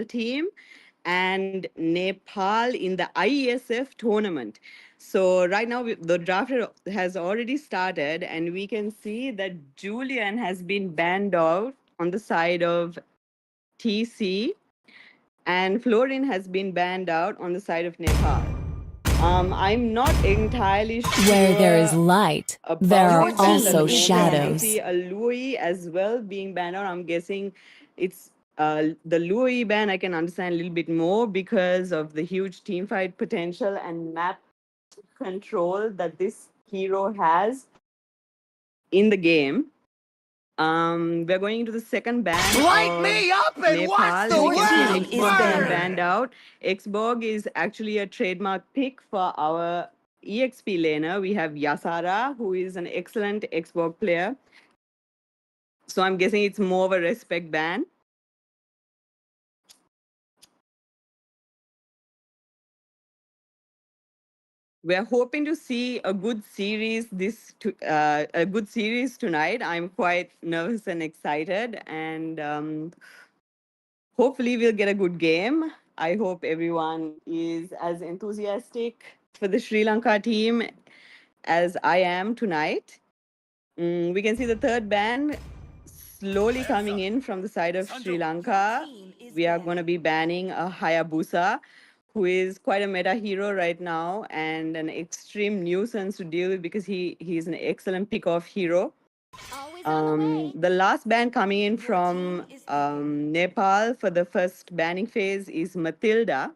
team and Nepal in the IESF tournament. So right now the draft has already started, and we can see that Julian has been banned out on the side of TC, and Florin has been banned out on the side of Nepal. I'm not entirely Where there is sure light, there about are it, but at the also moment I can shadows. see a Louis as well being banned out. I'm guessing it's the Louis ban. I can understand a little bit more because of the huge team fight potential and map control that this hero has in the game. We're going into the second ban Light of me up and watch Nepal. the We can see world Xborg being burn! banned out. Xborg is actually a trademark pick for our EXP laner. We have Yasara, who is an excellent Xborg player. So I'm guessing it's more of a respect ban. We're hoping to see a good series a good series tonight. I'm quite nervous and excited, and hopefully we'll get a good game. I hope everyone is as enthusiastic for the Sri Lanka team as I am tonight. We can see the third ban slowly coming in from the side of Sri Lanka. We are going to be banning a Hayabusa, who is quite a meta hero right now and an extreme nuisance to deal with because he's an excellent pick-off hero. The last ban coming in from Nepal for the first banning phase is Matilda.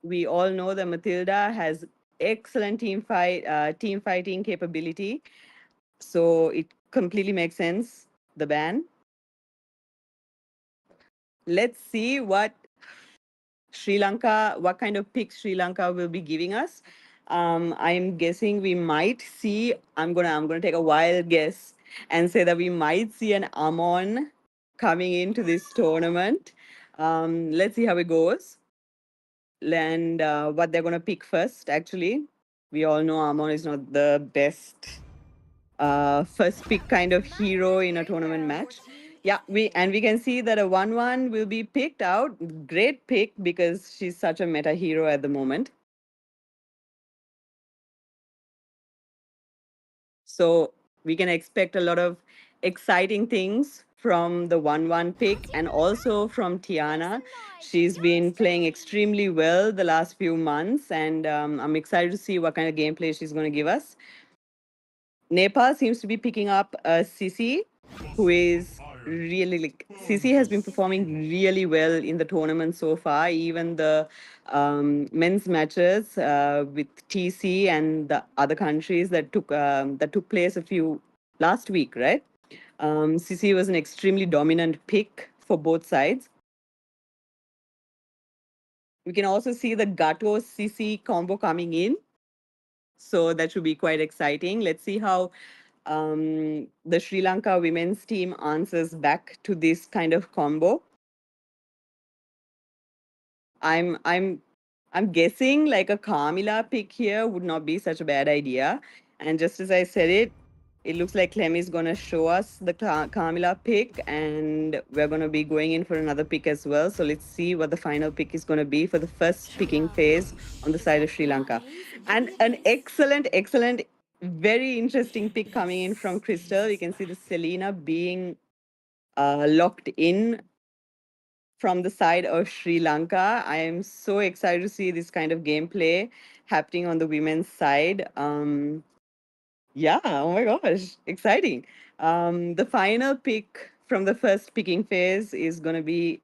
We all know that Matilda has excellent team fighting capability, so it completely makes sense, the ban. Let's see what kind of picks Sri Lanka will be giving us. I'm guessing we might see. I'm gonna take a wild guess and say that we might see an Amon coming into this tournament. Let's see how it goes and what they're gonna pick first. Actually, we all know Amon is not the best first pick kind of hero in a tournament match. Yeah, we can see that a 1-1 will be picked out. Great pick because she's such a meta hero at the moment. So we can expect a lot of exciting things from the 1-1 pick and also from Tiana. She's been playing extremely well the last few months, and I'm excited to see what kind of gameplay she's going to give us. Nepal seems to be picking up Sisi, who is really like Sisi has been performing really well in the tournament so far. Even the men's matches with TC and the other countries that took place a few last week, right? Sisi was an extremely dominant pick for both sides. We can also see the Gato Sisi combo coming in. So that should be quite exciting. Let's see how the Sri Lanka women's team answers back to this kind of combo. I'm guessing like a Carmilla pick here would not be such a bad idea. And just as I said it, it looks like Clem is going to show us the Carmilla pick, and we're going to be going in for another pick as well. So let's see what the final pick is going to be for the first picking phase on the side of Sri Lanka. And an excellent, very interesting pick coming in from Crystal. We can see the Selena being locked in from the side of Sri Lanka. I am so excited to see this kind of gameplay happening on the women's side. Yeah, oh my gosh, exciting. The final pick from the first picking phase is going to be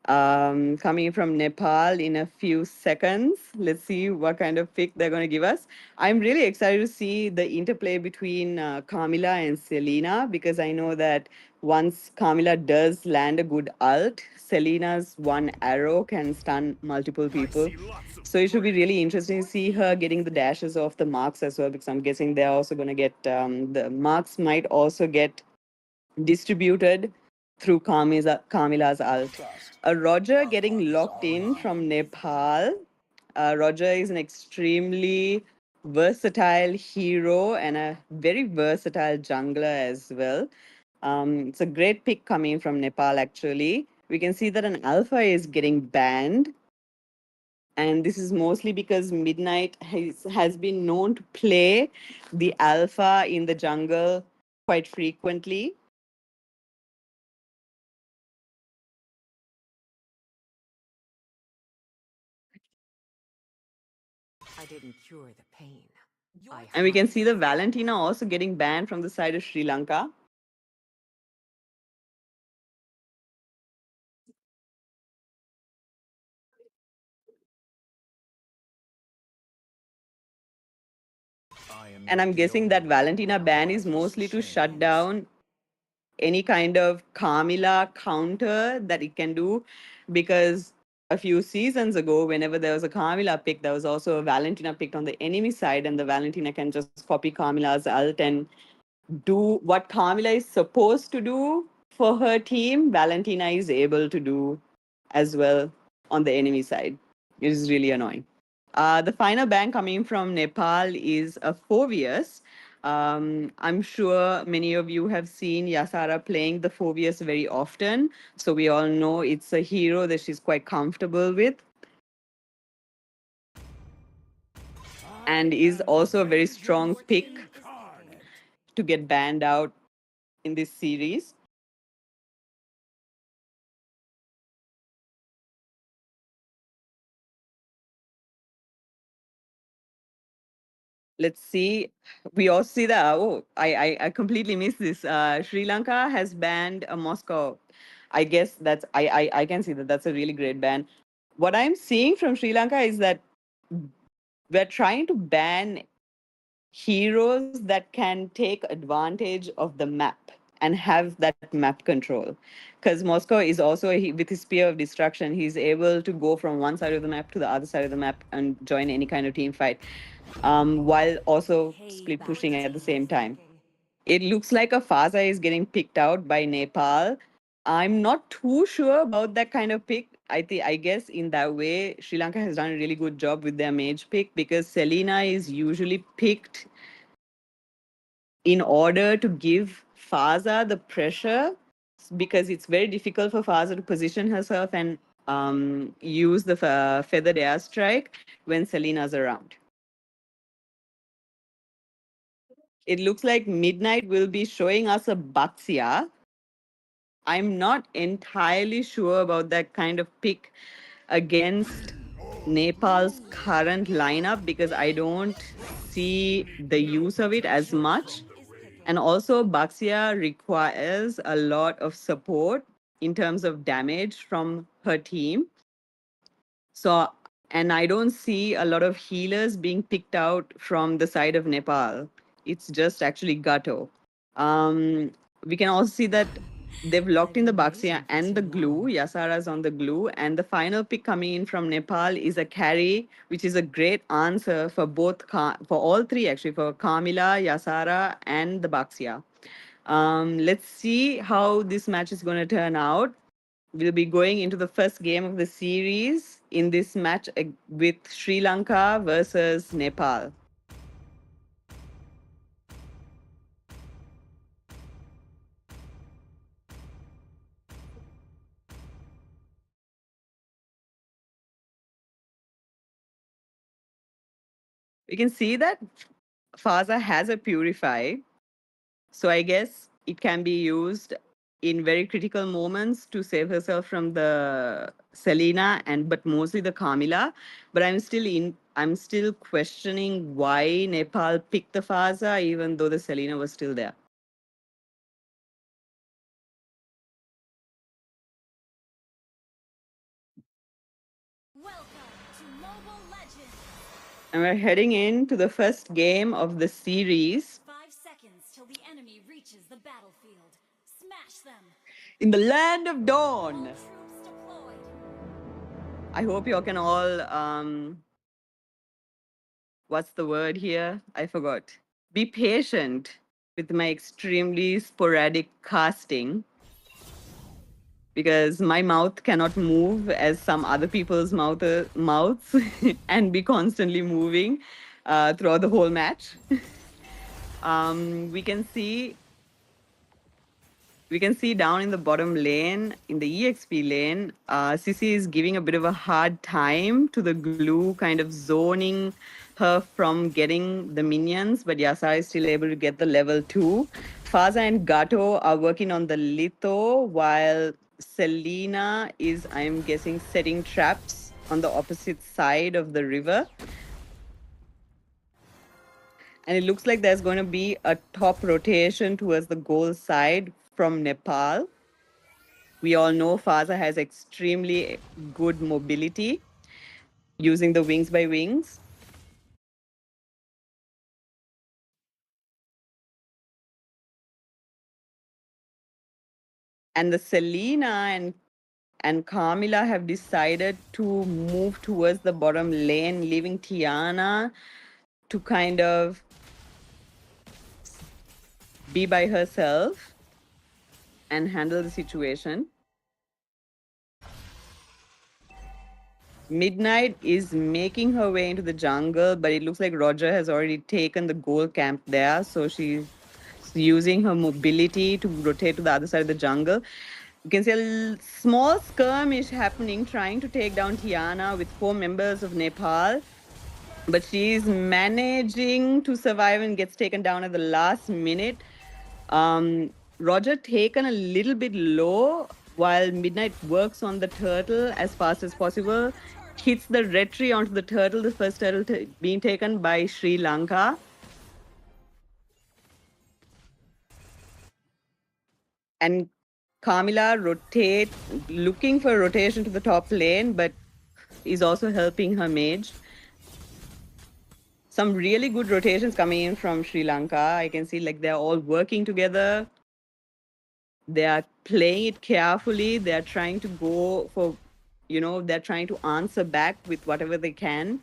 coming from Nepal in a few seconds. Let's see what kind of pick they're going to give us. I'm really excited to see the interplay between Carmilla and Selena, because I know that once Carmilla does land a good ult, Selena's one arrow can stun multiple people. So it should be really interesting to see her getting the dashes off the marks as well, because I'm guessing they're also going to get the marks might also get distributed through Carmilla's ult. Roger getting locked in from Nepal. Roger is an extremely versatile hero and a very versatile jungler as well. It's a great pick coming from Nepal, actually. We can see that an alpha is getting banned. And this is mostly because Midnight has been known to play the alpha in the jungle quite frequently. I didn't cure the pain. And we can see the Valentina also getting banned from the side of Sri Lanka. And I'm guessing that Valentina ban is mostly to shut down any kind of Carmilla counter that it can do, because a few seasons ago, whenever there was a Carmilla pick, there was also a Valentina picked on the enemy side, and the Valentina can just copy Carmilla's ult and do what Carmilla is supposed to do for her team. Valentina is able to do as well on the enemy side. It is really annoying. The final ban coming from Nepal is a Phoveus. I'm sure many of you have seen Yasara playing the Phoveus very often. So we all know it's a hero that she's quite comfortable with. And is also a very strong pick to get banned out in this series. Let's see. We all see that. Oh, I completely missed this. Sri Lanka has banned Moscow. I guess I can see that that's a really great ban. What I'm seeing from Sri Lanka is that we're trying to ban heroes that can take advantage of the map and have that map control. Because Moscow is also, with his spear of destruction, he's able to go from one side of the map to the other side of the map and join any kind of team fight, while also split pushing at the same time. It looks like a Faza is getting picked out by Nepal. I'm not too sure about that kind of pick. I guess in that way, Sri Lanka has done a really good job with their mage pick, because Selena is usually picked in order to give Faza the pressure, because it's very difficult for Faza to position herself and use the feathered airstrike when Selena's around. It looks like Midnight will be showing us a Baxia. I'm not entirely sure about that kind of pick against Nepal's current lineup, because I don't see the use of it as much. And also, Baxia requires a lot of support in terms of damage from her team. So, and I don't see a lot of healers being picked out from the side of Nepal. It's just actually Gato. Um, we can also see that they've locked in the Baxia and the glue. Yasara's on the glue. And the final pick coming in from Nepal is a carry, which is a great answer for for all three, actually, for Kamila, Yasara, and the Baxia. Let's see how this match is going to turn out. We'll be going into the first game of the series in this match with Sri Lanka versus Nepal. We can see that Faza has a Purify. So I guess it can be used in very critical moments to save herself from the Selena, and but mostly the Kamila. But I'm still questioning why Nepal picked the Faza even though the Selena was still there. And we're heading into the first game of the series. 5 seconds till the enemy reaches the battlefield. Smash them. In the land of dawn. Troops deployed. I hope you can all what's the word here? I forgot. Be patient with my extremely sporadic casting, because my mouth cannot move as some other people's mouths and be constantly moving throughout the whole match. We can see we can see down in the bottom lane, in the EXP lane, Sissy is giving a bit of a hard time to the glue, kind of zoning her from getting the minions, but Yasa is still able to get the level 2. Faza and Gato are working on the litho, while Selena is, I'm guessing, setting traps on the opposite side of the river. And it looks like there's going to be a top rotation towards the goal side from Nepal. We all know Faza has extremely good mobility using the wings by wings. And the Selena and Carmilla have decided to move towards the bottom lane, leaving Tiana to kind of be by herself and handle the situation. Midnight is making her way into the jungle, but it looks like Roger has already taken the goal camp there. So she's using her mobility to rotate to the other side of the jungle. You can see a small skirmish happening, trying to take down Tiana with 4 members of Nepal. But she's managing to survive and gets taken down at the last minute. Roger taken a little bit low while Midnight works on the turtle as fast as possible. Hits the red tree onto the turtle, the first turtle being taken by Sri Lanka. And Kamila looking for a rotation to the top lane, but is also helping her mage. Some really good rotations coming in from Sri Lanka. I can see like they're all working together. They are playing it carefully. They're trying to go for, they're trying to answer back with whatever they can.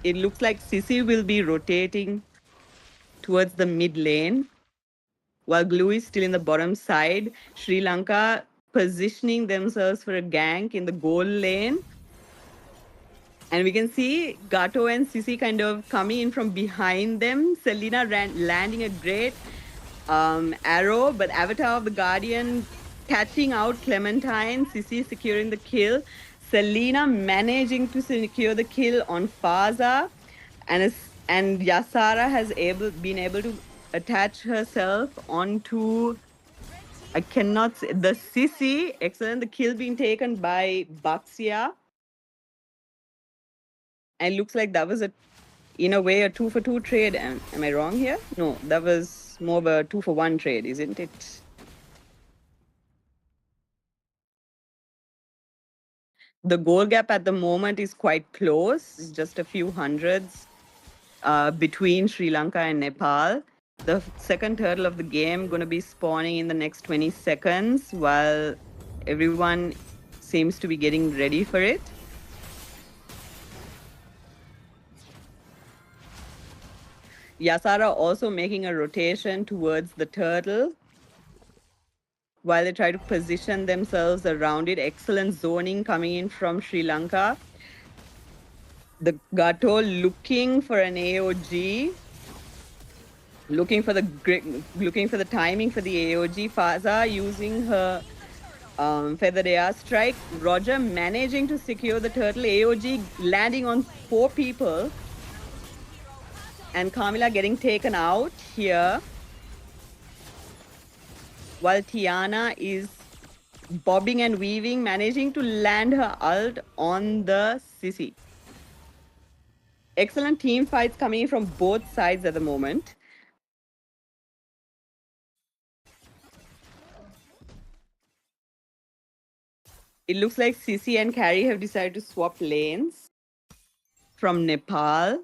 It looks like Sissy will be rotating towards the mid lane, while Glue is still in the bottom side. Sri Lanka positioning themselves for a gank in the goal lane. And we can see Gato and Sissy kind of coming in from behind them. Selena landing a great arrow, but Avatar of the Guardian catching out Clementine. Sissy securing the kill. Selena managing to secure the kill on Faza. And Yasara has been able to attach herself onto, I cannot say, the Sissy. Excellent. The kill being taken by Baxia. And it looks like that was in a way, a 2-for-2 trade. Am I wrong here? No, that was more of a 2-for-1 trade, isn't it? The goal gap at the moment is quite close. It's just a few hundreds between Sri Lanka and Nepal. The second turtle of the game going to be spawning in the next 20 seconds while everyone seems to be getting ready for it. Yasara also making a rotation towards the turtle while they try to position themselves around it. Excellent zoning coming in from Sri Lanka. The Gato looking for an AOG, looking for the timing for the AOG. Faza using her feathered air strike. Roger managing to secure the turtle. AOG landing on 4 people. And Kamila getting taken out here. While Tiana is bobbing and weaving, managing to land her ult on the Sissy. Excellent team fights coming in from both sides at the moment. It looks like Sissy and Carrie have decided to swap lanes from Nepal.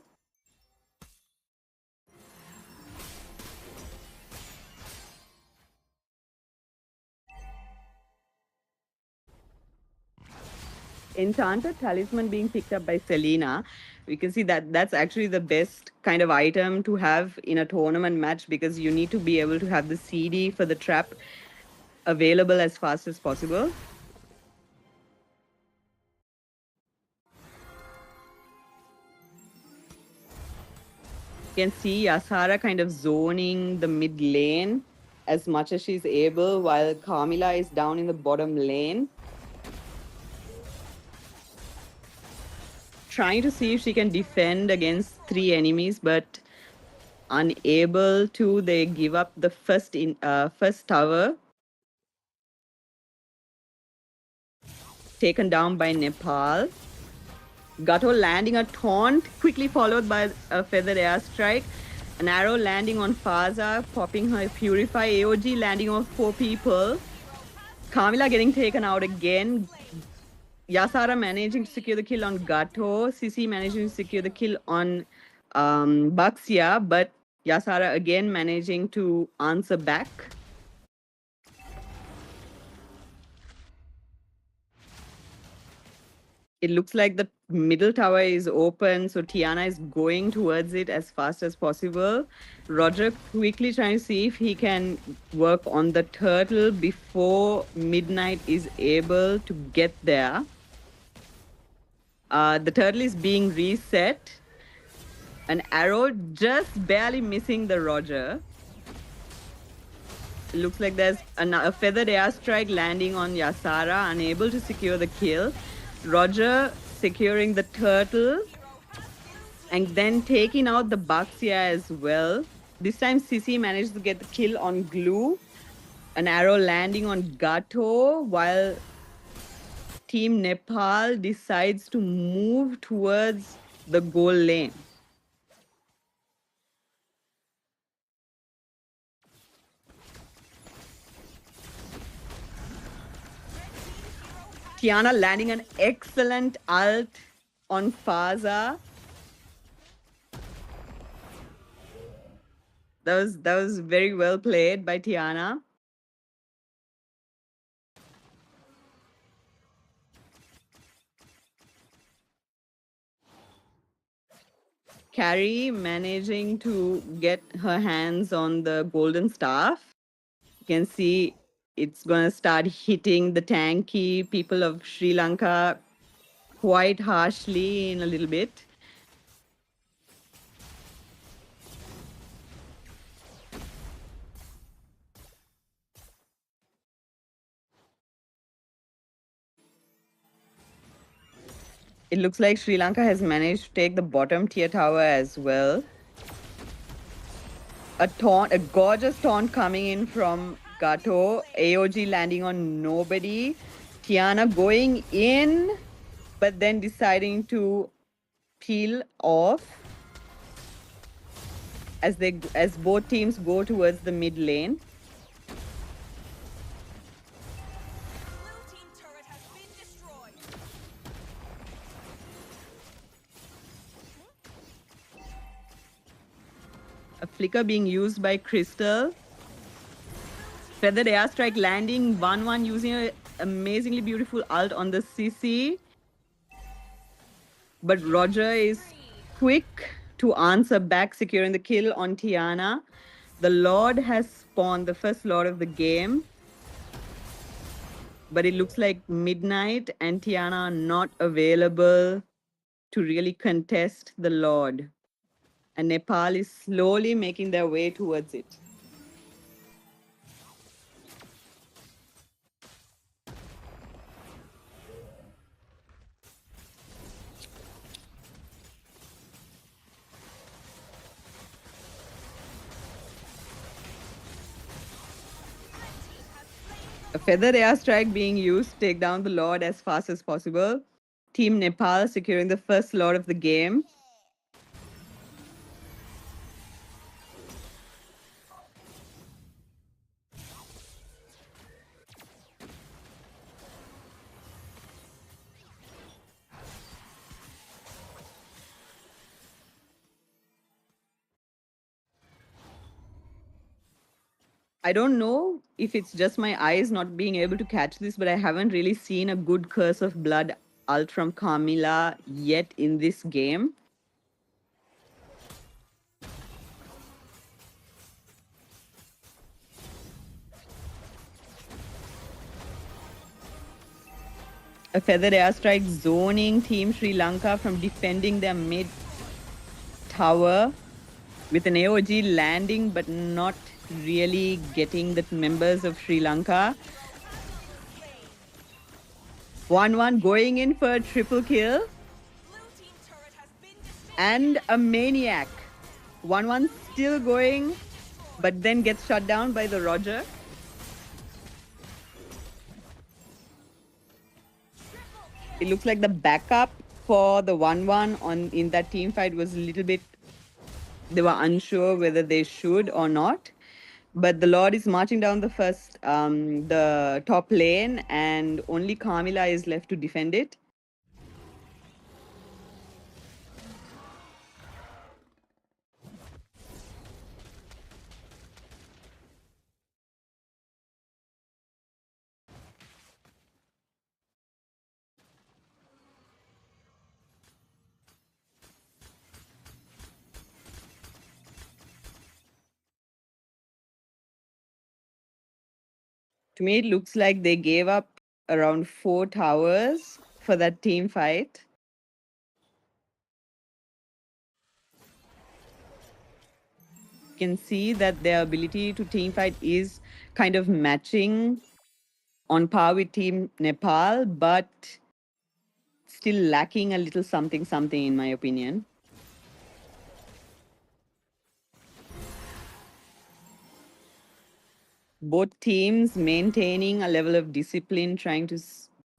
Enchanted Talisman being picked up by Selena. We can see that that's actually the best kind of item to have in a tournament match because you need to be able to have the CD for the trap available as fast as possible. can see Yasara kind of zoning the mid lane as much as she's able, while Carmilla is down in the bottom lane, trying to see if she can defend against 3 enemies, but unable to. They give up the first tower, taken down by Nepal. Gato landing a taunt, quickly followed by a feathered airstrike. An arrow landing on Faza, popping her Purify. AOG landing on 4 people. Kamila getting taken out again. Yasara managing to secure the kill on Gato. Sisi managing to secure the kill on Baxia, but Yasara again managing to answer back. It looks like the middle tower is open, so Tiana is going towards it as fast as possible. Roger quickly trying to see if he can work on the turtle before midnight is able to get there. The turtle is being reset. An arrow just barely missing the Roger. It looks like there's a feathered airstrike landing on Yasara, unable to secure the kill. Roger securing the turtle and then taking out the Baxia as well. This time Sisi managed to get the kill on Glue. An arrow landing on Gato while Team Nepal decides to move towards the goal lane. Tiana landing an excellent ult on Faza. That was very well played by Tiana. Carrie managing to get her hands on the golden staff. You can see it's going to start hitting the tanky people of Sri Lanka quite harshly in a little bit. It looks like Sri Lanka has managed to take the bottom tier tower as well. A gorgeous taunt coming in from Gato. AOG landing on nobody. Tiana going in, but then deciding to peel off as both teams go towards the mid lane. A flicker being used by Crystal. Feathered airstrike landing 1-1 using an amazingly beautiful ult on the CC. But Roger is quick to answer back, securing the kill on Tiana. The Lord has spawned, the first Lord of the game. But it looks like midnight and Tiana are not available to really contest the Lord. And Nepal is slowly making their way towards it. A feathered airstrike being used to take down the Lord as fast as possible. Team Nepal securing the first Lord of the game. I don't know if it's just my eyes not being able to catch this, but I haven't really seen a good Curse of Blood ult from Carmilla yet in this game. A feathered airstrike zoning Team Sri Lanka from defending their mid tower. with an AOG landing but not really getting the members of Sri Lanka. 1-1 going in for a triple kill. And a maniac. 1-1 still going, but then gets shut down by the Roger. It looks like the backup for the 1-1 on in that team fight was a little bit, they were unsure whether they should or not. But the Lord is marching down the top lane, and only Carmilla is left to defend it. To me, it looks like they gave up around 4 towers for that team fight. You can see that their ability to team fight is kind of matching on par with Team Nepal, but still lacking a little something something, in my opinion. Both teams maintaining a level of discipline, trying to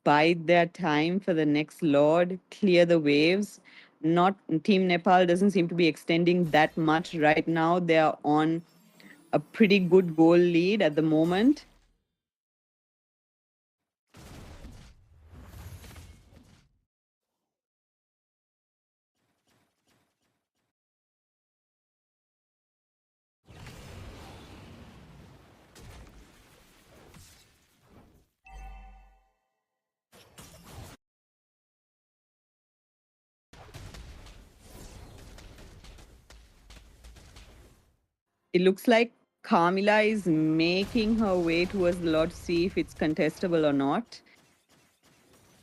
bide their time for the next Lord, clear the waves. Not Team Nepal doesn't seem to be extending that much right now. They are on a pretty good goal lead at the moment. It looks like Carmilla is making her way towards the Lord to see if it's contestable or not.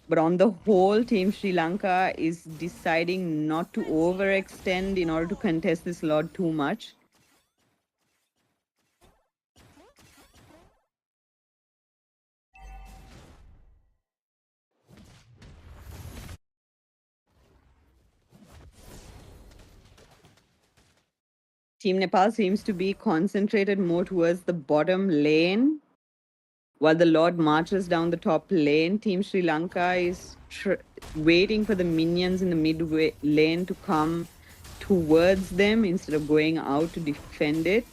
But on the whole, Team Sri Lanka is deciding not to overextend in order to contest this Lord too much. Team Nepal seems to be concentrated more towards the bottom lane. While the Lord marches down the top lane, Team Sri Lanka is waiting for the minions in the mid lane to come towards them instead of going out to defend it.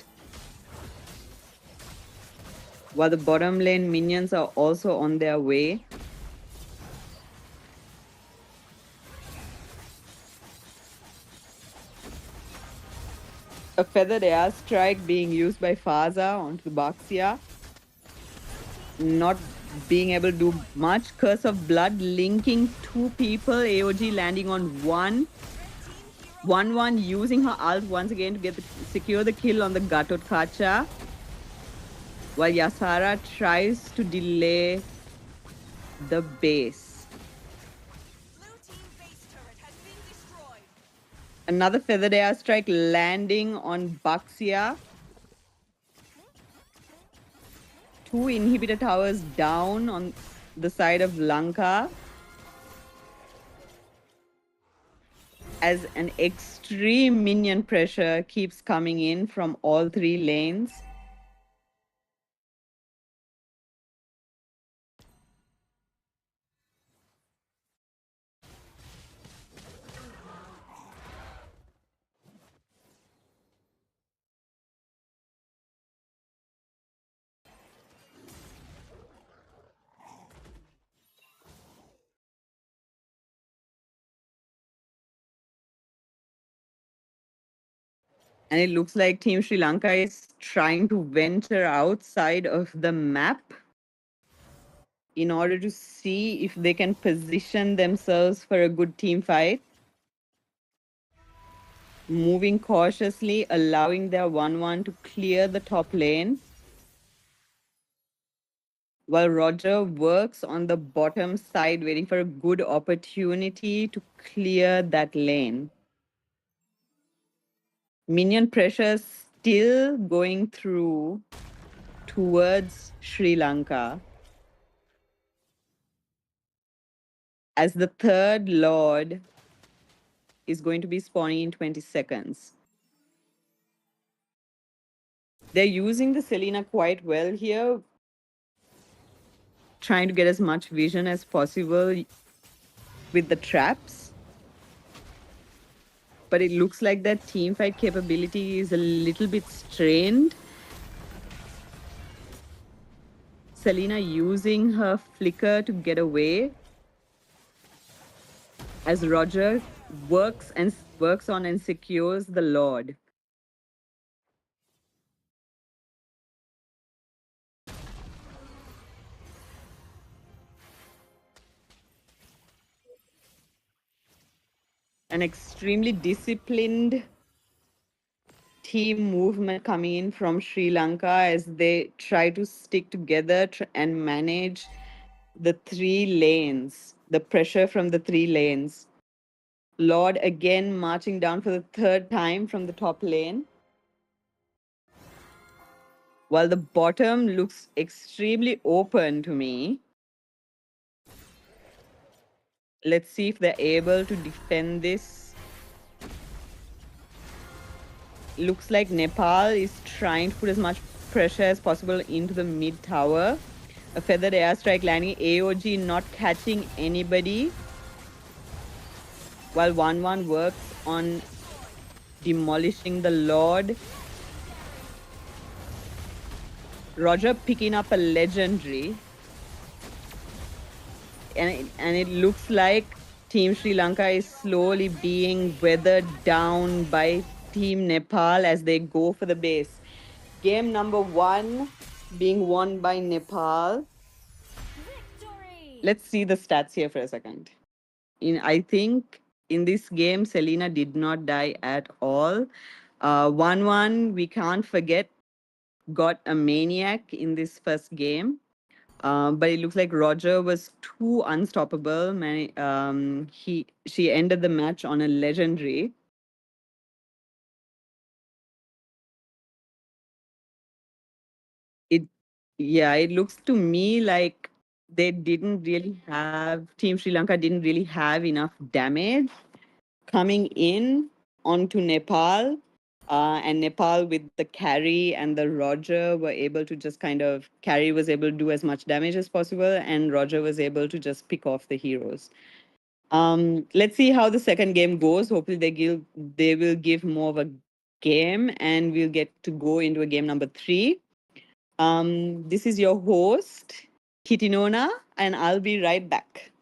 While the bottom lane minions are also on their way. A feathered airstrike being used by Faza onto the Baxia. Not being able to do much. Curse of Blood linking two people. AOG landing on one. 1-1 using her ult once again to secure the kill on the Gatot Kacha. While Yasara tries to delay the base. Another feathered airstrike landing on Baxia. 2 inhibitor towers down on the side of Lanka. As an extreme minion pressure keeps coming in from all 3 lanes. And it looks like Team Sri Lanka is trying to venture outside of the map in order to see if they can position themselves for a good team fight. Moving cautiously, allowing their 1-1 to clear the top lane. While Roger works on the bottom side, waiting for a good opportunity to clear that lane. Minion pressure still going through towards Sri Lanka as the third Lord is going to be spawning in 20 seconds. They're using the Selena quite well here, trying to get as much vision as possible with the traps. But it looks like that team fight capability is a little bit strained. Selena using her flicker to get away as Roger works on and secures the Lord. An extremely disciplined team movement coming in from Sri Lanka as they try to stick together and manage the three lanes, the pressure from the three lanes. Lord again marching down for the third time from the top lane. While the bottom looks extremely open to me. Let's see if they're able to defend this. Looks like Nepal is trying to put as much pressure as possible into the mid tower. A feathered airstrike landing, AOG not catching anybody. While 1-1 works on demolishing the Lord. Roger picking up a legendary. And it looks like Team Sri Lanka is slowly being weathered down by Team Nepal as they go for the base. Game number 1 being won by Nepal. Victory! Let's see the stats here for a second. I think in this game, Selena did not die at all. 1-1, we can't forget, got a maniac in this first game. But it looks like Roger was too unstoppable. She ended the match on a legendary. It looks to me like Team Sri Lanka didn't really have enough damage coming in onto Nepal. And Nepal with the carry and the Roger were able to just carry was able to do as much damage as possible, and Roger was able to just pick off the heroes. Let's see how the second game goes. Hopefully they will give more of a game and we'll get to go into a game number 3. This is your host, Kitinona, and I'll be right back.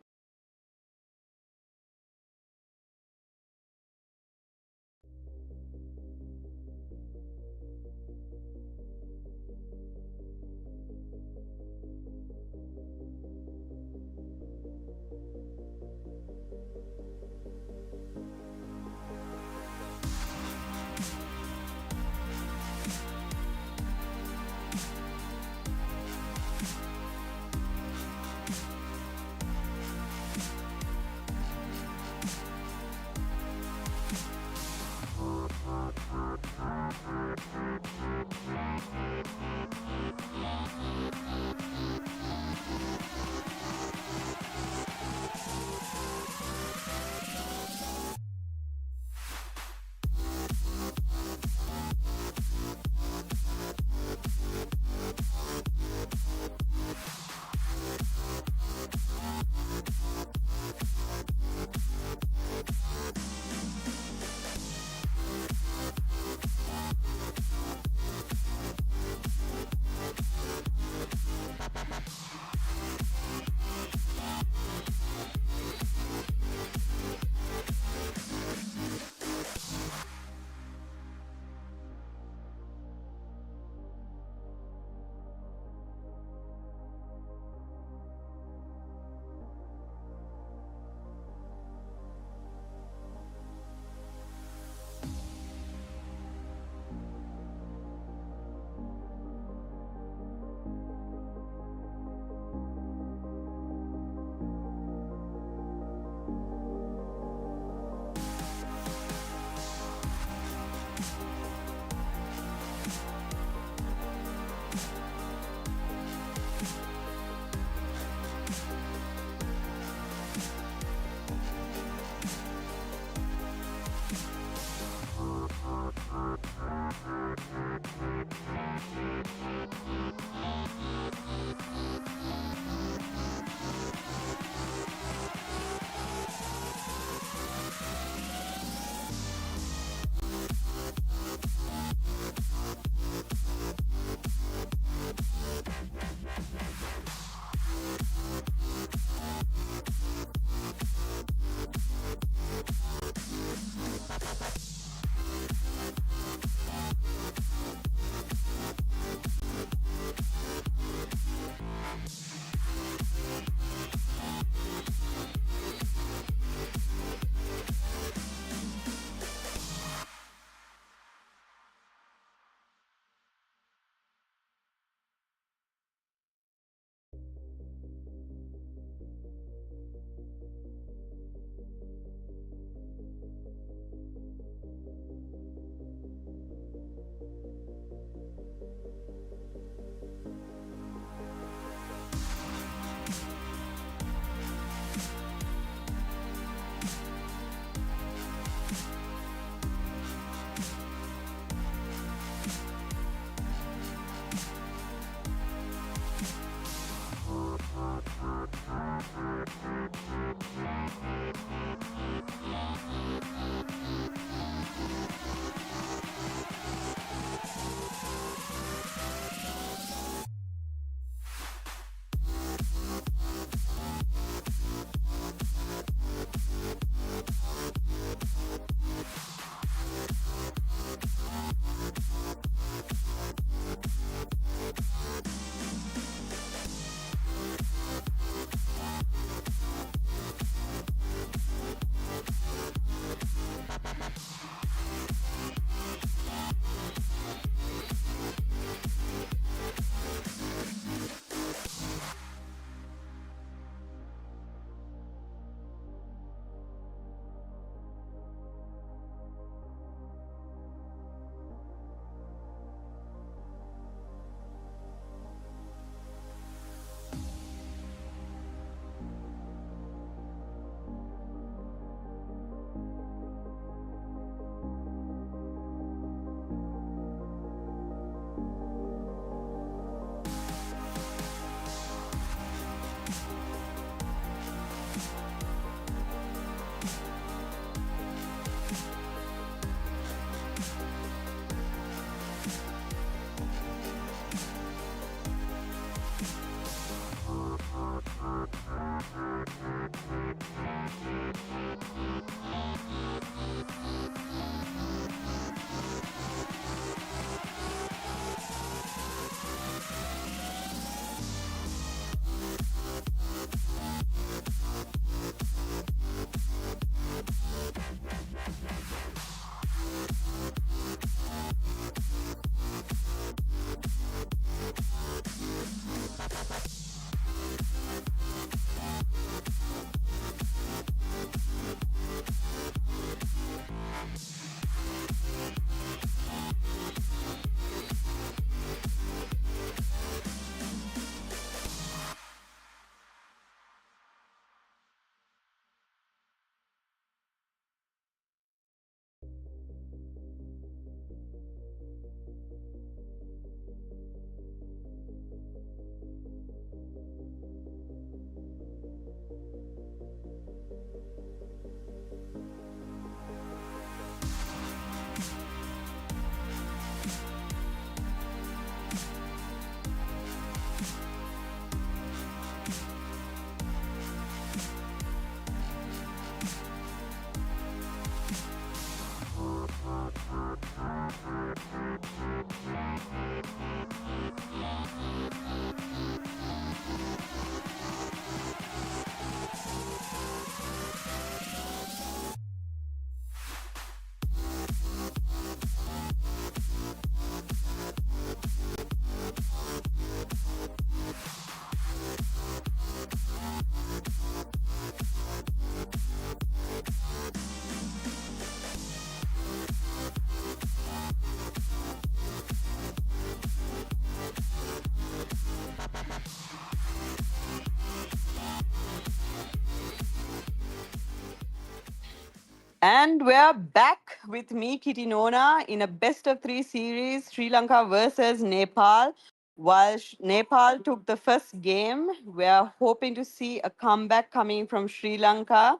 And we're back with me, Kitty Nona, in a best of three series, Sri Lanka versus Nepal. While Nepal took the first game, we're hoping to see a comeback coming from Sri Lanka.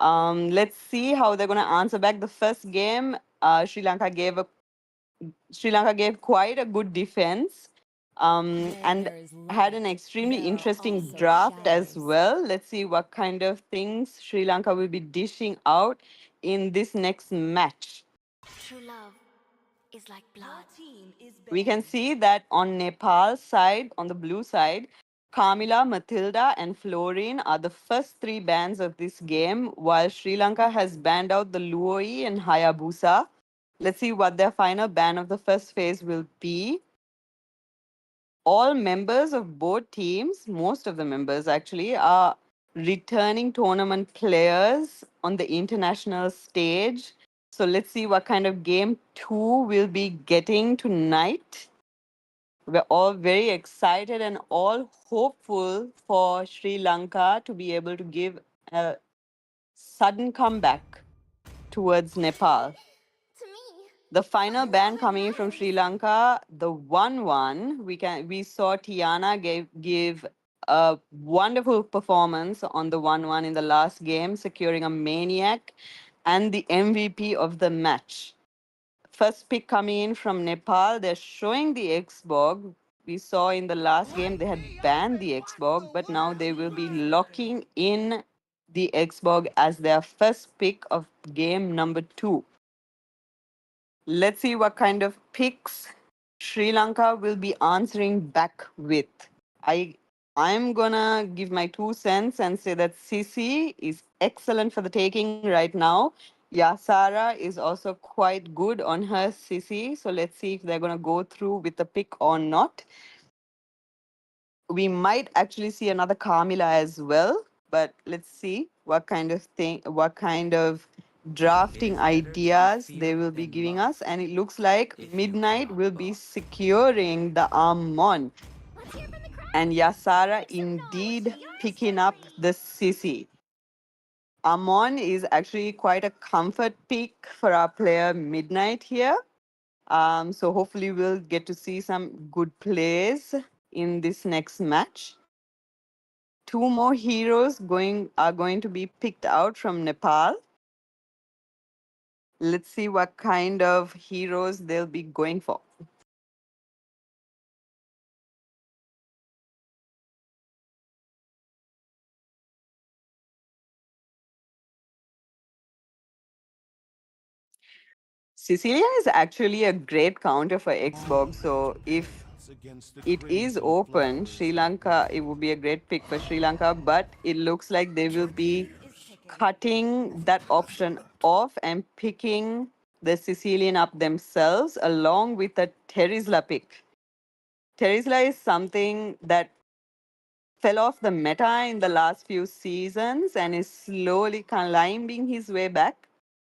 Let's see how they're going to answer back. The first game, Sri Lanka gave quite a good defense, Where and there is had light, an extremely there are interesting also draft as shadows. well. Let's see what kind of things Sri Lanka will be dishing out in this next match. True love is like blood. We can see that on Nepal's side, on the blue side, Kamila, Matilda, and Florine are the first three bans of this game, while Sri Lanka has banned out the Luoi and Hayabusa. Let's see what their final ban of the first phase will be. All members of both teams, most of the members actually, are returning tournament players on the international stage. So let's see what kind of game two we'll be getting tonight. We're all very excited and all hopeful for Sri Lanka to be able to give a sudden comeback towards Nepal. The final ban coming in from Sri Lanka, the 1-1, we saw Tiana give a wonderful performance on the 1-1 in the last game, securing a maniac and the MVP of the match. First pick coming in from Nepal, they're showing the Xborg. We saw in the last game they had banned the Xborg, but now they will be locking in the Xborg as their first pick of game number 2. Let's see what kind of picks Sri Lanka will be answering back with. I I'm gonna give my 2 cents and say that Sisi is excellent for the taking right now. Yasara is also quite good on her Sisi. So let's see if they're gonna go through with the pick or not. We might actually see another Kamila as well, but let's see what kind of drafting ideas they will be giving us. And it looks like Midnight will be securing the Amon. And Yasara indeed picking up the Sisi. Amon is actually quite a comfort pick for our player Midnight here. So hopefully we'll get to see some good plays in this next match. Two more heroes are going to be picked out from Nepal. Let's see what kind of heroes they'll be going for. Cecilia is actually a great counter for Xbox. So if it is open, Sri Lanka, it would be a great pick for Sri Lanka, but it looks like they will be cutting that option off and picking the Sicilian up themselves along with the Terizla pick. Terizla is something that fell off the meta in the last few seasons and is slowly climbing his way back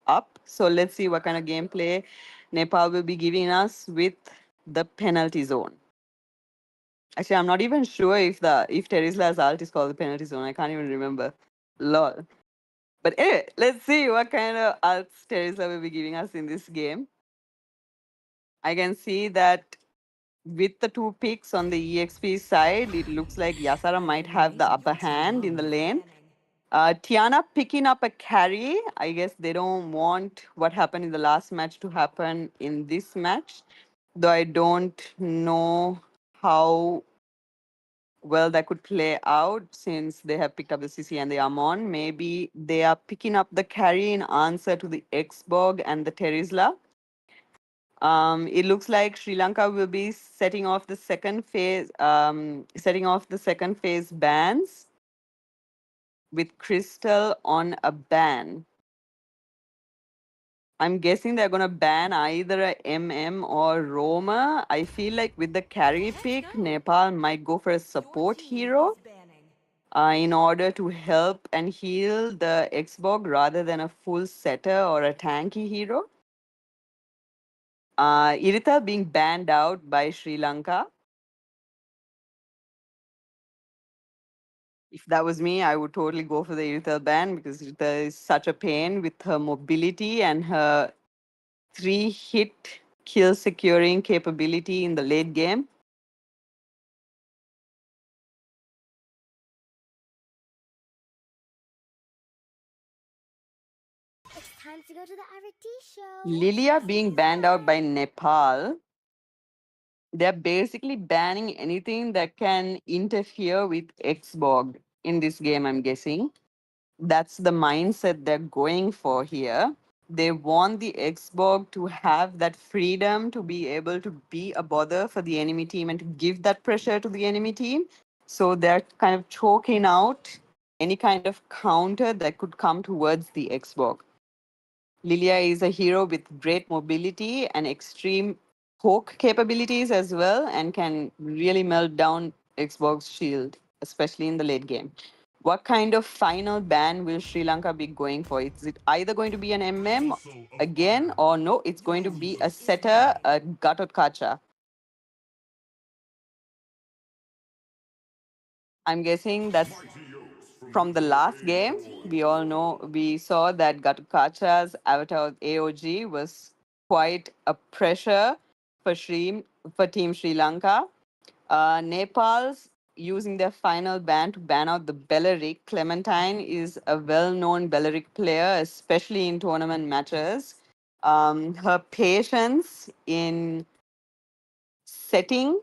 up. So let's see what kind of gameplay Nepal will be giving us with the penalty zone. Actually, I'm not even sure if Terizla's ult is called the penalty zone. I can't even remember. Lol. But anyway, let's see what kind of ults Terizla will be giving us in this game. I can see that with the two picks on the EXP side, it looks like Yasara might have the upper hand in the lane. Tiana picking up a carry. I guess they don't want what happened in the last match to happen in this match. Though I don't know how well that could play out since they have picked up the CC and the Amon. Maybe they are picking up the carry in answer to the Xborg and the Terizla. It looks like Sri Lanka will be setting off the second phase bans with Crystal on a ban. I'm guessing they're gonna ban either a MM or Roma. I feel like with the carry pick, Nepal might go for a support hero in order to help and heal the Xborg rather than a full setter or a tanky hero. Irita being banned out by Sri Lanka. If that was me, I would totally go for the Irithel ban because Irithel is such a pain with her mobility and her 3-hit kill securing capability in the late game. It's time to go to the RT show. Lilia being banned out by Nepal, they're basically banning anything that can interfere with Xborg in this game, I'm guessing. That's the mindset they're going for here. They want the Xborg to have that freedom to be able to be a bother for the enemy team and to give that pressure to the enemy team. So they're kind of choking out any kind of counter that could come towards the Xborg. Lilia is a hero with great mobility and extreme poke capabilities as well, and can really melt down Xbox shield, especially in the late game. What kind of final ban will Sri Lanka be going for? Is it either going to be an MM again, or no, it's going to be a setter, a Gatotkacha? I'm guessing that's from the last game. We all know, we saw that Gatukacha's avatar AOG was quite a pressure for Team Sri Lanka. Nepal's using their final ban to ban out the Belleric. Clementine is a well-known Belleric player, especially in tournament matches. Her patience in setting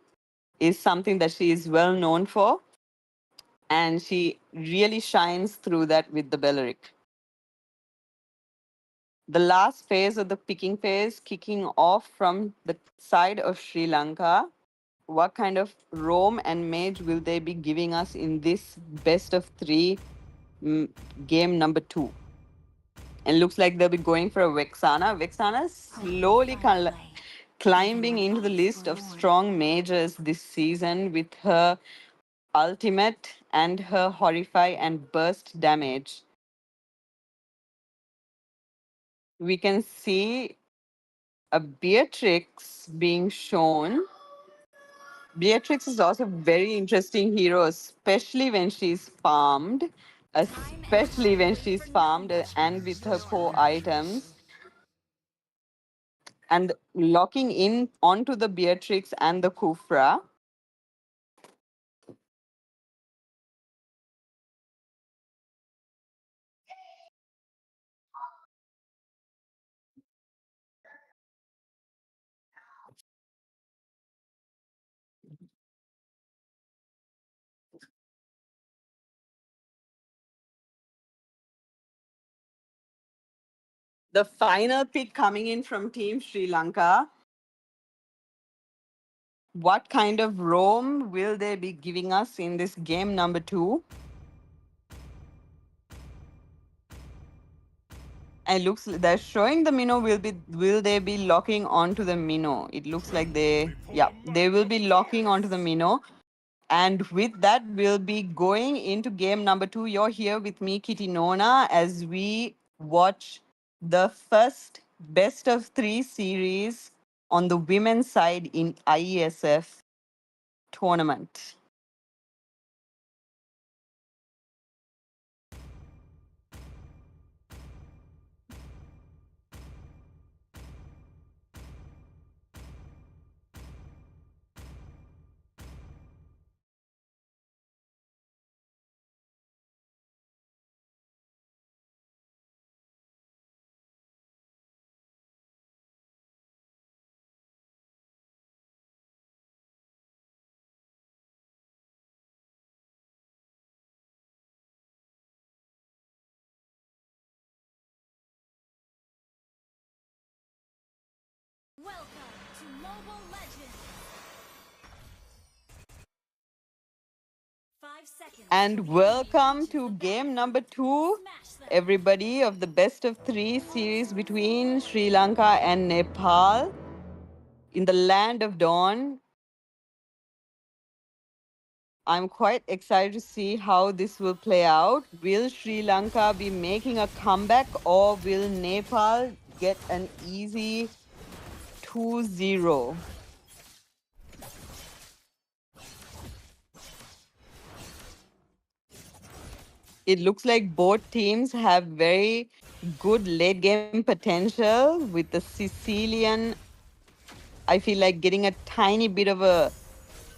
is something that she is well known for, and she really shines through that with the Belleric. The last phase of the picking phase kicking off from the side of Sri Lanka. What kind of roam and mage will they be giving us in this best of three game number 2? And looks like they'll be going for a Vexana. Vexana is slowly climbing into the list of strong mages this season with her ultimate and her horrify and burst damage. We can see a Beatrix being shown. Beatrix is also a very interesting hero, especially when she's farmed, especially when she's farmed and with her core items. And locking in onto the Beatrix and the Kufra. The final pick coming in from Team Sri Lanka. What kind of roam will they be giving us in this game number 2? And looks they're showing the minnow. Will they be locking onto the minnow? It looks like they will be locking onto the minnow. And with that, we'll be going into game number 2. You're here with me, Kitty Nona, as we watch the first best of 3 series on the women's side in IESF tournament. Welcome to Mobile Legends! 5 seconds. And welcome to game number 2, Smash them. everybody, of the best of 3 series between Sri Lanka and Nepal in the land of dawn. I'm quite excited to see how this will play out. Will Sri Lanka be making a comeback, or will Nepal get an easy 2-0? It looks like both teams have very good late game potential, with the Sicilian, I feel like, getting a tiny bit of a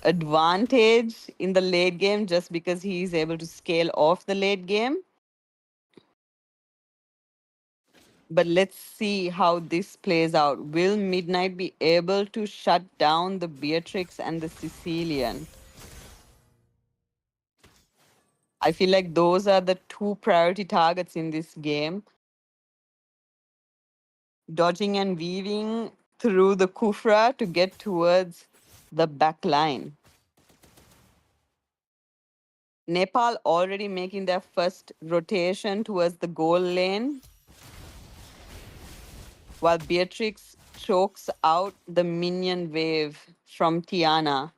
advantage in the late game just because he is able to scale off the late game. But let's see how this plays out. Will Midnight be able to shut down the Beatrix and the Sicilian? I feel like those are the two priority targets in this game. Dodging and weaving through the Kufra to get towards the back line. Nepal already making their first rotation towards the goal lane, while Beatrix chokes out the minion wave from Tiana.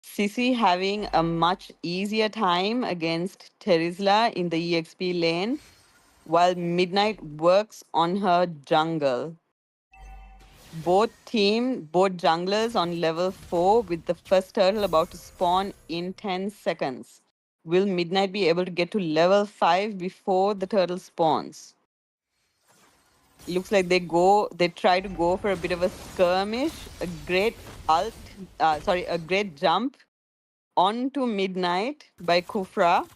Sissy having a much easier time against Terizla in the EXP lane, while Midnight works on her jungle. Both junglers on level 4 with the first turtle about to spawn in 10 seconds. Will Midnight be able to get to level 5 before the turtle spawns? Looks like they try to go for a bit of a skirmish, a great jump onto Midnight by Kufra,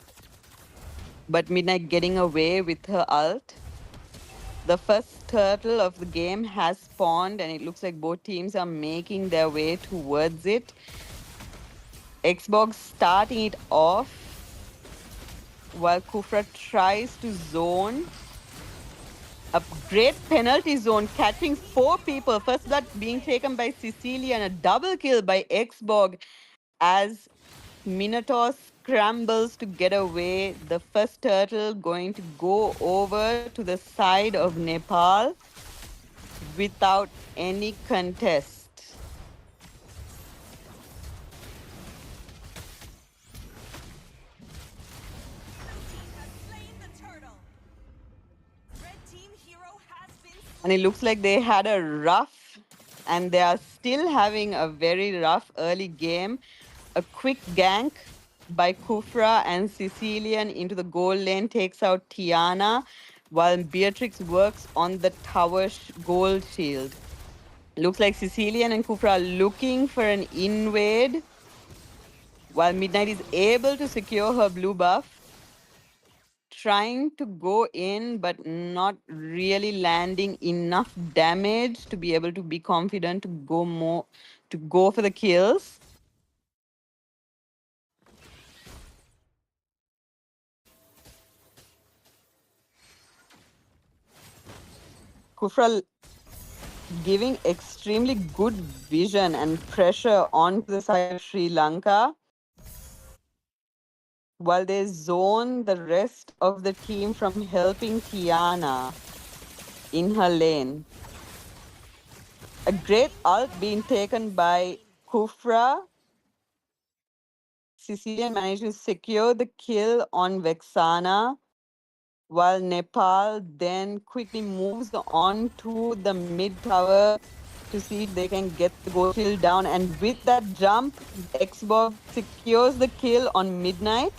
but Midnight getting away with her ult. The first turtle of the game has spawned, and it looks like both teams are making their way towards it. Xbox starting it off while Kufra tries to zone. A great penalty zone, catching 4 people. First blood being taken by Cecilia and a double kill by Xbog as Minotaur scrambles to get away. The first turtle going to go over to the side of Nepal without any contest. And it looks like they had a rough, and they are still having a very rough early game. A quick gank by Kufra and Sicilian into the goal lane takes out Tiana, while Beatrix works on the tower gold shield. Looks like Sicilian and Kufra are looking for an invade, while Midnight is able to secure her blue buff, trying to go in but not really landing enough damage to be able to be confident to go for the kills. Kufra giving extremely good vision and pressure onto the side of Sri Lanka, while they zone the rest of the team from helping Tiana in her lane. A great ult being taken by Kufra. Sicilian managed to secure the kill on Vexana, while Nepal then quickly moves on to the mid tower to see if they can get the gold shield down. And with that jump, Xbox secures the kill on Midnight.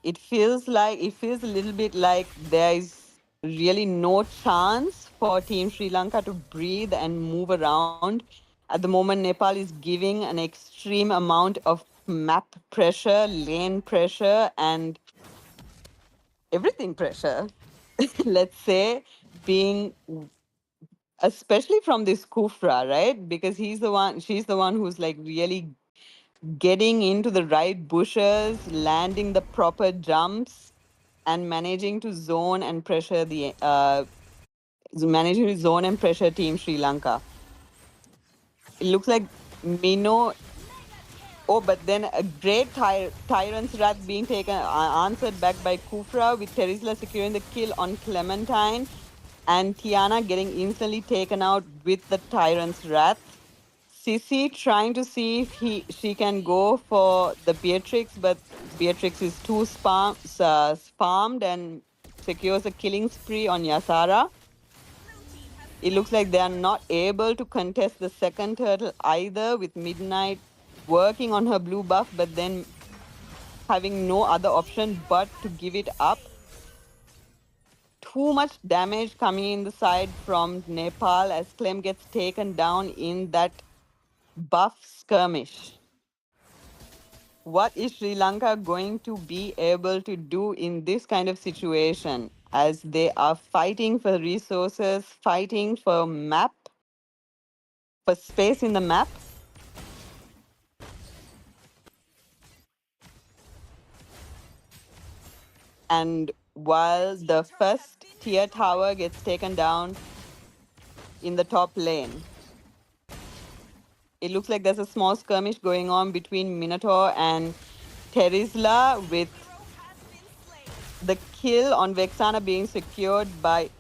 It feels a little bit like there is really no chance for Team Sri Lanka to breathe and move around. At the moment, Nepal is giving an extreme amount of map pressure, lane pressure, and everything pressure. Let's say, being especially from this Kufra, right? Because she's the one who's like really getting into the right bushes, landing the proper jumps, and managing to zone and pressure Team Sri Lanka. It looks like Mino. Oh, but then a great Tyrant's Wrath being answered back by Kufra, with Terizla securing the kill on Clementine, and Tiana getting instantly taken out with the Tyrant's Wrath. Sissy trying to see if she can go for the Beatrix, but Beatrix is too spammed and secures a killing spree on Yasara. It looks like they are not able to contest the second turtle either, with Midnight working on her blue buff, but then having no other option but to give it up. Too much damage coming in the side from Nepal as Clem gets taken down in that buff skirmish. What is Sri Lanka going to be able to do in this kind of situation as they are fighting for resources, fighting for map, for space in the map? And while the first tier tower gets taken down in the top lane, it looks like there's a small skirmish going on between Minotaur and Terizla, with the kill on Vexana being secured by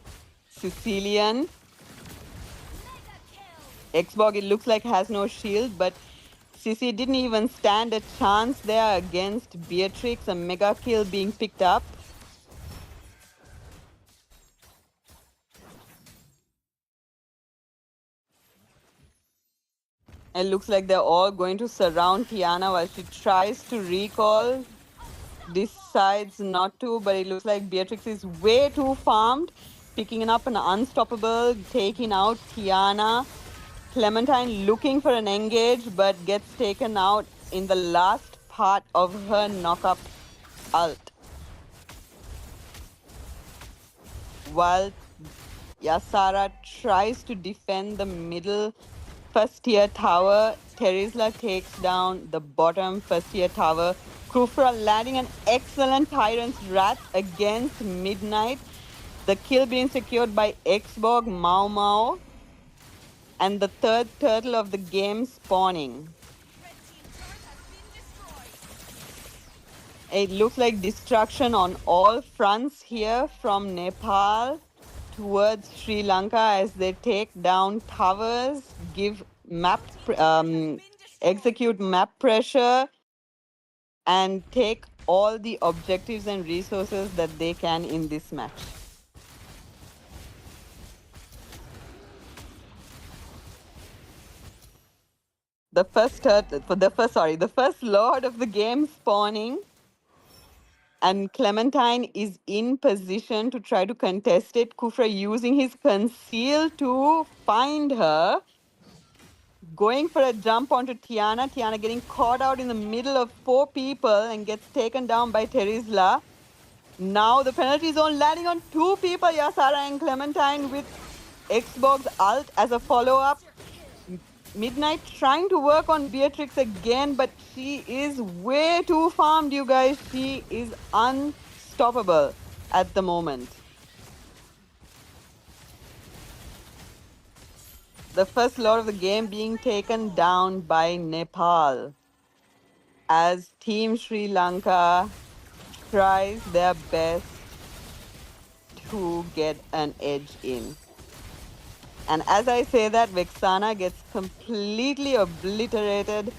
Sicilian. Xborg, it looks like, has no shield, but Sissy didn't even stand a chance there against Beatrix. A mega kill being picked up. It looks like they're all going to surround Tiana while she tries to recall. Decides not to, but it looks like Beatrix is way too farmed, picking up an unstoppable, taking out Tiana. Clementine looking for an engage, but gets taken out in the last part of her knock-up ult. While Yasara tries to defend the middle first tier tower, Terizla takes down the bottom first tier tower. Kufra landing an excellent Tyrant's Wrath against Midnight. The kill being secured by Xborg, Mau Mau, and the third turtle of the game spawning. It looks like destruction on all fronts here from Nepal towards Sri Lanka as they take down towers, give map, execute map pressure, and take all the objectives and resources that they can in this match. The first lord of the game spawning, and Clementine is in position to try to contest it. Kufra using his conceal to find her. Going for a jump onto Tiana. Tiana getting caught out in the middle of 4 people and gets taken down by Terizla. Now the penalty zone landing on 2 people, Yasara and Clementine, with Xbox ult as a follow-up. Midnight trying to work on Beatrix again, but she is way too farmed, you guys. She is unstoppable at the moment. The first lord of the game being taken down by Nepal as Team Sri Lanka tries their best to get an edge in. And as I say that, Vexana gets completely obliterated.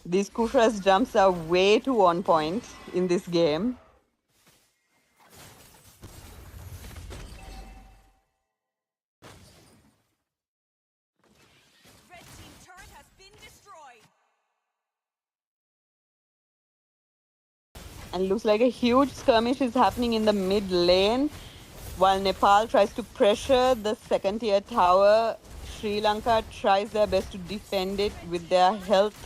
These Kufra's jumps are way too on point in this game. Red team turret has been destroyed. And looks like a huge skirmish is happening in the mid lane. While Nepal tries to pressure the second tier tower, Sri Lanka tries their best to defend it with their health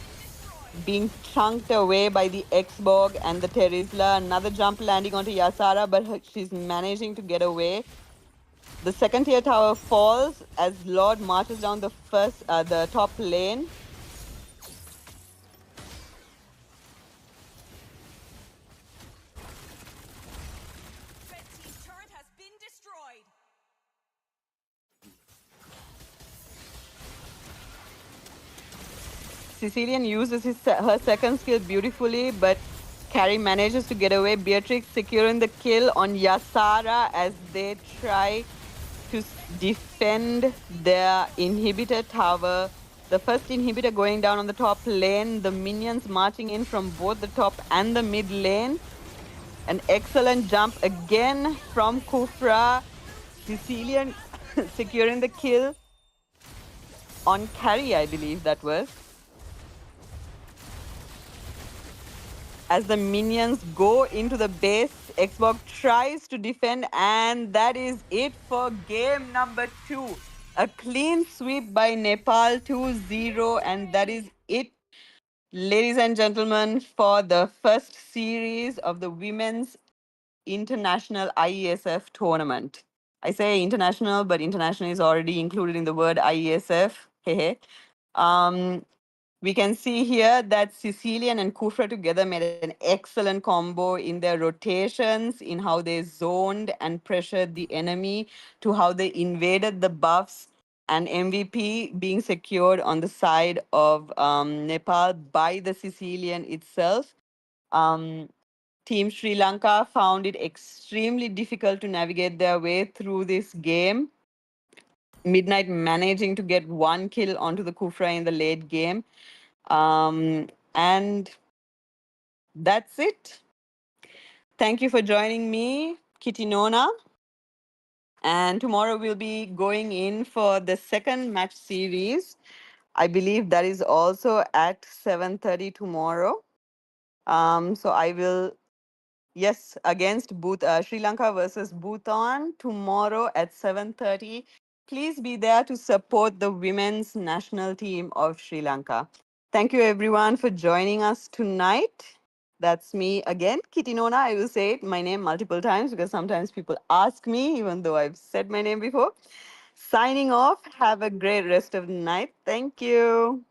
being chunked away by the Xborg and the Terizla. Another jump landing onto Yasara, but she's managing to get away. The second tier tower falls as Lord marches down the top lane. Red team turret has been destroyed. Sicilian uses her second skill beautifully, but Carrie manages to get away. Beatrix securing the kill on Yasara as they try to defend their inhibitor tower. The first inhibitor going down on the top lane. The minions marching in from both the top and the mid lane. An excellent jump again from Kufra. Sicilian securing the kill on Carrie, I believe that was. as the minions go into the base. Xbox tries to defend, and that is it for game number 2. A clean sweep by Nepal 2-0, and that is it, ladies and gentlemen, for the first series of the Women's International IESF tournament. I say international, but international is already included in the word IESF. Hehe. Um, we can see here that Sicilian and Kufra together made an excellent combo in their rotations, in how they zoned and pressured the enemy, to how they invaded the buffs, and MVP being secured on the side of Nepal by the Sicilian itself. Um, Team Sri Lanka found it extremely difficult to navigate their way through this game. Midnight managing to get one kill onto the Kufra in the late game. And that's it. Thank you for joining me, Kitty Nona. And tomorrow we'll be going in for the second match series. I believe that is also at 7:30 tomorrow. So I will, yes, against Sri Lanka versus Bhutan tomorrow at 7:30. Please be there to support the women's national team of Sri Lanka. Thank you everyone for joining us tonight. That's me again, Kitty Nona. I will say it, my name multiple times because sometimes people ask me, even though I've said my name before. Signing off. Have a great rest of the night. Thank you.